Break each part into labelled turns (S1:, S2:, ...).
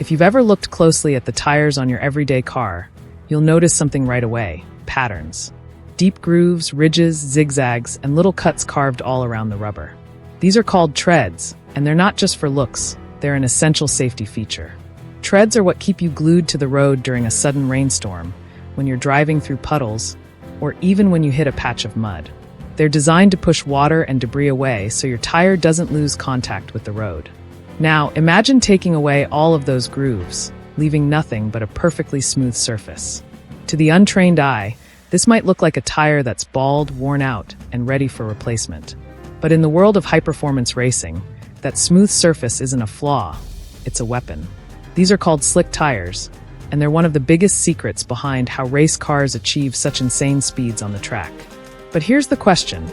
S1: If you've ever looked closely at the tires on your everyday car, you'll notice something right away: patterns. Deep grooves, ridges, zigzags, and little cuts carved all around the rubber. These are called treads, and they're not just for looks, they're an essential safety feature. Treads are what keep you glued to the road during a sudden rainstorm, when you're driving through puddles, or even when you hit a patch of mud. They're designed to push water and debris away so your tire doesn't lose contact with the road. Now, imagine taking away all of those grooves, leaving nothing but a perfectly smooth surface. To the untrained eye, this might look like a tire that's bald, worn out, and ready for replacement. But in the world of high-performance racing, that smooth surface isn't a flaw, it's a weapon. These are called slick tires, and they're one of the biggest secrets behind how race cars achieve such insane speeds on the track. But here's the question: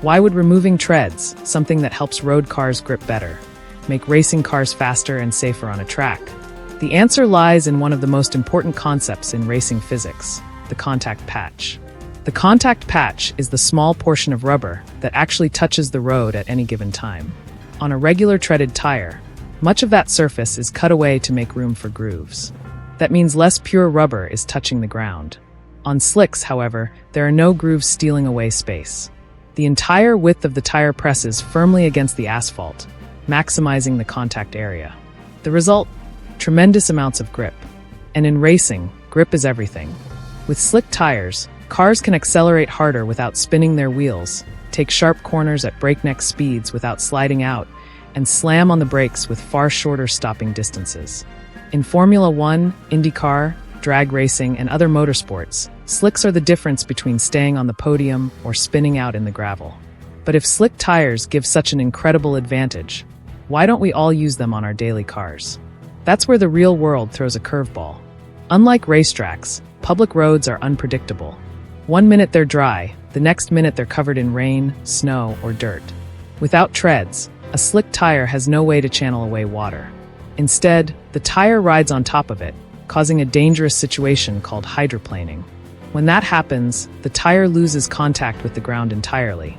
S1: why would removing treads, something that helps road cars grip better, make racing cars faster and safer on a track? The answer lies in one of the most important concepts in racing physics: the contact patch. The contact patch is the small portion of rubber that actually touches the road at any given time. On a regular treaded tire, much of that surface is cut away to make room for grooves. That means less pure rubber is touching the ground. On slicks, however, there are no grooves stealing away space. The entire width of the tire presses firmly against the asphalt, maximizing the contact area. The result? Tremendous amounts of grip. And in racing, grip is everything. With slick tires, cars can accelerate harder without spinning their wheels, take sharp corners at breakneck speeds without sliding out, and slam on the brakes with far shorter stopping distances. In Formula 1, IndyCar, drag racing, and other motorsports, slicks are the difference between staying on the podium or spinning out in the gravel. But if slick tires give such an incredible advantage, why don't we all use them on our daily cars? That's where the real world throws a curveball. Unlike racetracks, public roads are unpredictable. One minute they're dry, the next minute they're covered in rain, snow, or dirt. Without treads, a slick tire has no way to channel away water. Instead, the tire rides on top of it, causing a dangerous situation called hydroplaning. When that happens, the tire loses contact with the ground entirely.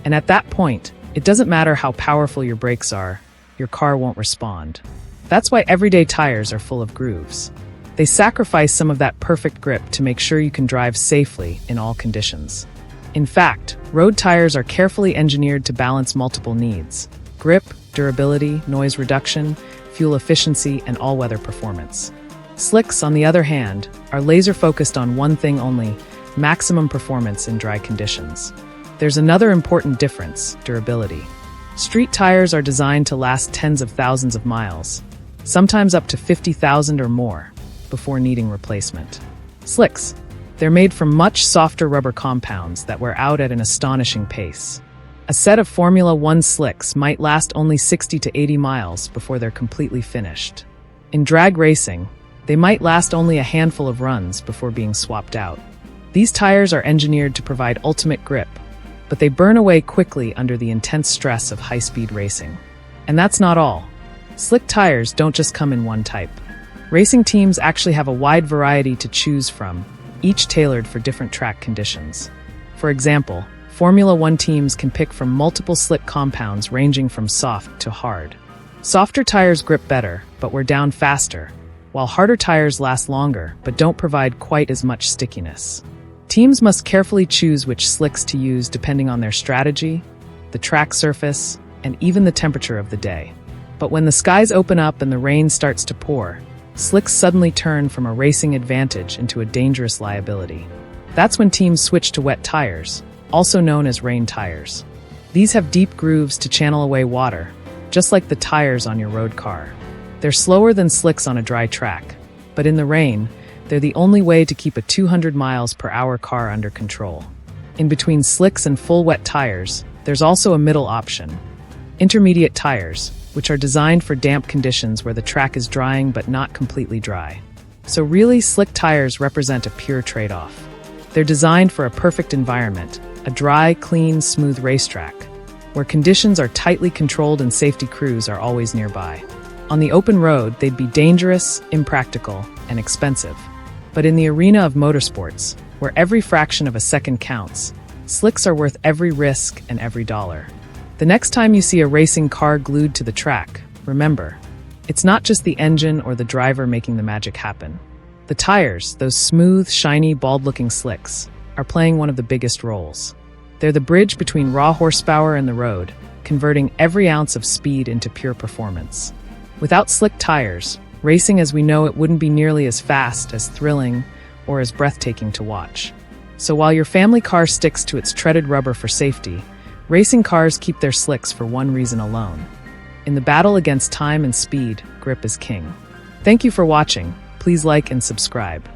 S1: And at that point, it doesn't matter how powerful your brakes are, your car won't respond. That's why everyday tires are full of grooves. They sacrifice some of that perfect grip to make sure you can drive safely in all conditions. In fact, road tires are carefully engineered to balance multiple needs: grip, durability, noise reduction, fuel efficiency, and all-weather performance. Slicks, on the other hand, are laser-focused on one thing only: maximum performance in dry conditions. There's another important difference: durability. Street tires are designed to last tens of thousands of miles, sometimes up to 50,000 or more, before needing replacement. Slicks, they're made from much softer rubber compounds that wear out at an astonishing pace. A set of Formula 1 slicks might last only 60 to 80 miles before they're completely finished. In drag racing, they might last only a handful of runs before being swapped out. These tires are engineered to provide ultimate grip, but they burn away quickly under the intense stress of high-speed racing. And that's not all. Slick tires don't just come in one type. Racing teams actually have a wide variety to choose from, each tailored for different track conditions. For example, Formula 1 teams can pick from multiple slick compounds ranging from soft to hard. Softer tires grip better, but wear down faster, while harder tires last longer but don't provide quite as much stickiness. Teams must carefully choose which slicks to use depending on their strategy, the track surface, and even the temperature of the day. But when the skies open up and the rain starts to pour, slicks suddenly turn from a racing advantage into a dangerous liability. That's when teams switch to wet tires, also known as rain tires. These have deep grooves to channel away water, just like the tires on your road car. They're slower than slicks on a dry track, but in the rain, they're the only way to keep a 200 miles per hour car under control. In between slicks and full wet tires, there's also a middle option: intermediate tires, which are designed for damp conditions where the track is drying but not completely dry. So really, slick tires represent a pure trade-off. They're designed for a perfect environment, a dry, clean, smooth racetrack, where conditions are tightly controlled and safety crews are always nearby. On the open road, they'd be dangerous, impractical, and expensive. But in the arena of motorsports, where every fraction of a second counts, slicks are worth every risk and every dollar. The next time you see a racing car glued to the track, remember, It's not just the engine or the driver making the magic happen. The tires, those smooth, shiny, bald-looking slicks, are playing one of the biggest roles. They're the bridge between raw horsepower and the road, converting every ounce of speed into pure performance. Without slick tires, racing as we know it wouldn't be nearly as fast, as thrilling, or as breathtaking to watch. So while your family car sticks to its treaded rubber for safety, racing cars keep their slicks for one reason alone. In the battle against time and speed, grip is king. Thank you for watching. Please like and subscribe.